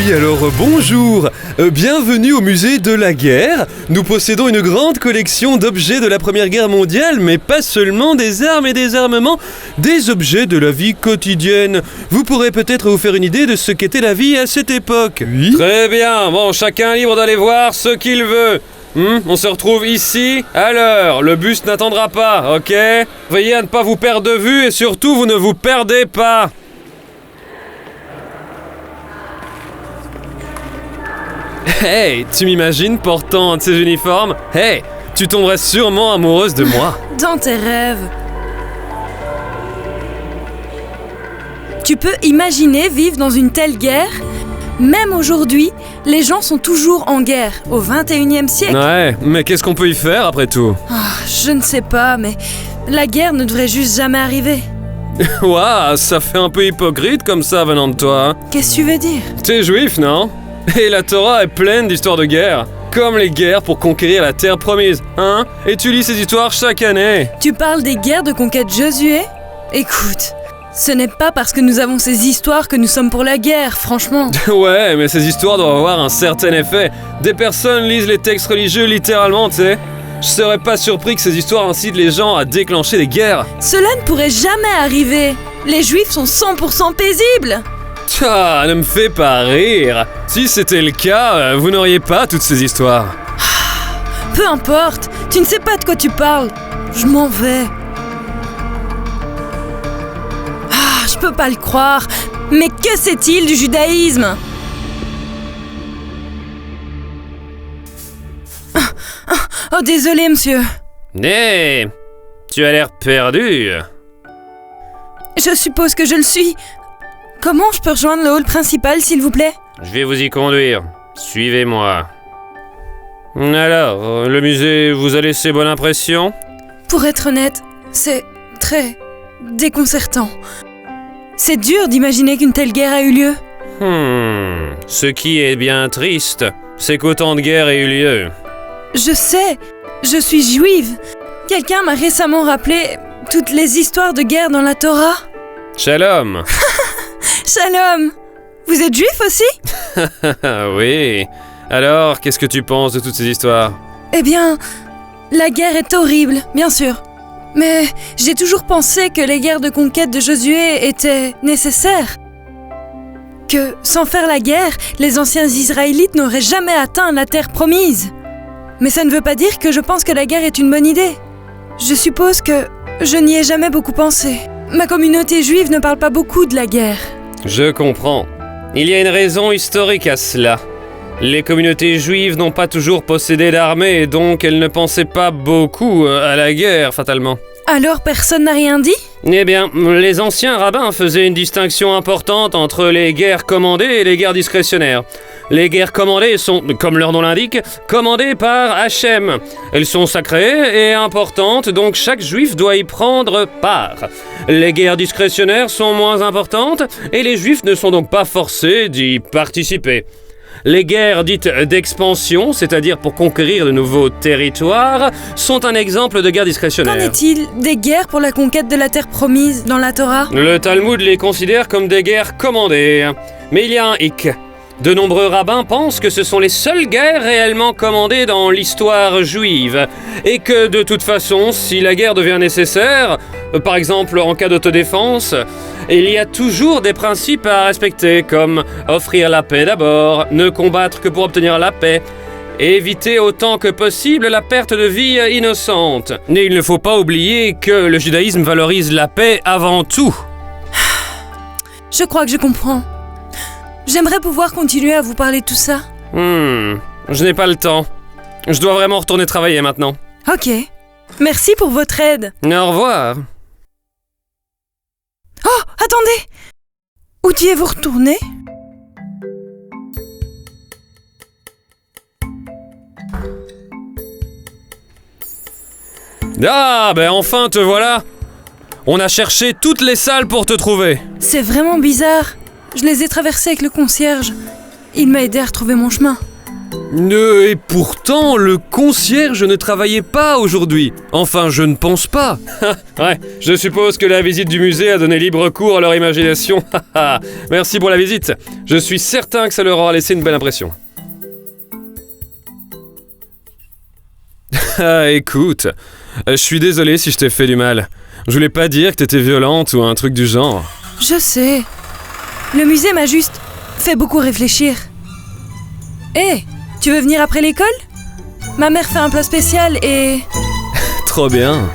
Oui, alors bonjour. Bienvenue au musée de la guerre. Nous possédons une grande collection d'objets de la Première Guerre mondiale, mais pas seulement des armes et des armements, des objets de la vie quotidienne. Vous pourrez peut-être vous faire une idée de ce qu'était la vie à cette époque. Oui. Très bien, bon, chacun est libre d'aller voir ce qu'il veut. On se retrouve ici, à l'heure. Le bus n'attendra pas, ok? Veillez à ne pas vous perdre de vue et surtout, vous ne vous perdez pas. Hey, tu m'imagines portant un de ces uniformes? Hey, tu tomberais sûrement amoureuse de moi. Dans tes rêves. Tu peux imaginer vivre dans une telle guerre? Même aujourd'hui, les gens sont toujours en guerre, au 21e siècle. Ouais, mais qu'est-ce qu'on peut y faire après tout? Je ne sais pas, mais la guerre ne devrait juste jamais arriver. Ouah, ça fait un peu hypocrite comme ça venant de toi. Hein? Qu'est-ce que tu veux dire? T'es juif, non? Et la Torah est pleine d'histoires de guerre. Comme les guerres pour conquérir la terre promise, hein? Et tu lis ces histoires chaque année. Tu parles des guerres de conquête de Josué? Écoute, ce n'est pas parce que nous avons ces histoires que nous sommes pour la guerre, franchement. Ouais, mais ces histoires doivent avoir un certain effet. Des personnes lisent les textes religieux littéralement, tu sais. Je serais pas surpris que ces histoires incitent les gens à déclencher des guerres. Cela ne pourrait jamais arriver. Les juifs sont 100% paisibles. Ah, ne me fais pas rire. Si c'était le cas, vous n'auriez pas toutes ces histoires. Peu importe, tu ne sais pas de quoi tu parles. Je m'en vais. Je peux pas le croire. Mais que sait-il du judaïsme? Oh, désolé, monsieur. Hé, tu as l'air perdu. Je suppose que je le suis. Comment je peux rejoindre le hall principal, s'il vous plaît? Je vais vous y conduire. Suivez-moi. Alors, le musée vous a laissé bonne impression? Pour être honnête, c'est très déconcertant. C'est dur d'imaginer qu'une telle guerre a eu lieu. Ce qui est bien triste, c'est qu'autant de guerres aient eu lieu. Je sais, je suis juive. Quelqu'un m'a récemment rappelé toutes les histoires de guerre dans la Torah. Shalom. Shalom. Vous êtes juif aussi? Oui. Alors, qu'est-ce que tu penses de toutes ces histoires? Eh bien, la guerre est horrible, bien sûr. Mais j'ai toujours pensé que les guerres de conquête de Josué étaient nécessaires. Que, sans faire la guerre, les anciens Israélites n'auraient jamais atteint la terre promise. Mais ça ne veut pas dire que je pense que la guerre est une bonne idée. Je suppose que je n'y ai jamais beaucoup pensé. Ma communauté juive ne parle pas beaucoup de la guerre. Je comprends. Il y a une raison historique à cela. Les communautés juives n'ont pas toujours possédé d'armée, donc elles ne pensaient pas beaucoup à la guerre, fatalement. Alors personne n'a rien dit? Eh bien, les anciens rabbins faisaient une distinction importante entre les guerres commandées et les guerres discrétionnaires. Les guerres commandées sont, comme leur nom l'indique, commandées par Hachem. Elles sont sacrées et importantes, donc chaque juif doit y prendre part. Les guerres discrétionnaires sont moins importantes et les juifs ne sont donc pas forcés d'y participer. Les guerres dites d'expansion, c'est-à-dire pour conquérir de nouveaux territoires, sont un exemple de guerre discrétionnaire. Qu'en est-il des guerres pour la conquête de la terre promise dans la Torah? Le Talmud les considère comme des guerres commandées. Mais il y a un hic. De nombreux rabbins pensent que ce sont les seules guerres réellement commandées dans l'histoire juive, et que de toute façon, si la guerre devient nécessaire, par exemple en cas d'autodéfense, il y a toujours des principes à respecter, comme offrir la paix d'abord, ne combattre que pour obtenir la paix, et éviter autant que possible la perte de vie innocente. Et il ne faut pas oublier que le judaïsme valorise la paix avant tout. Je crois que je comprends. J'aimerais pouvoir continuer à vous parler de tout ça. Je n'ai pas le temps. Je dois vraiment retourner travailler maintenant. Ok. Merci pour votre aide. Au revoir. Oh, attendez! Où deviez-vous retourner? Ah, ben enfin te voilà! On a cherché toutes les salles pour te trouver. C'est vraiment bizarre. Je les ai traversées avec le concierge. Il m'a aidé à retrouver mon chemin. Et pourtant, le concierge ne travaillait pas aujourd'hui. Enfin, je ne pense pas. Ouais, je suppose que la visite du musée a donné libre cours à leur imagination. Merci pour la visite. Je suis certain que ça leur aura laissé une belle impression. Ah, écoute, je suis désolé si je t'ai fait du mal. Je voulais pas dire que t'étais violente ou un truc du genre. Je sais. Le musée m'a juste fait beaucoup réfléchir. Hé, tu veux venir après l'école? Ma mère fait un plat spécial et... Trop bien.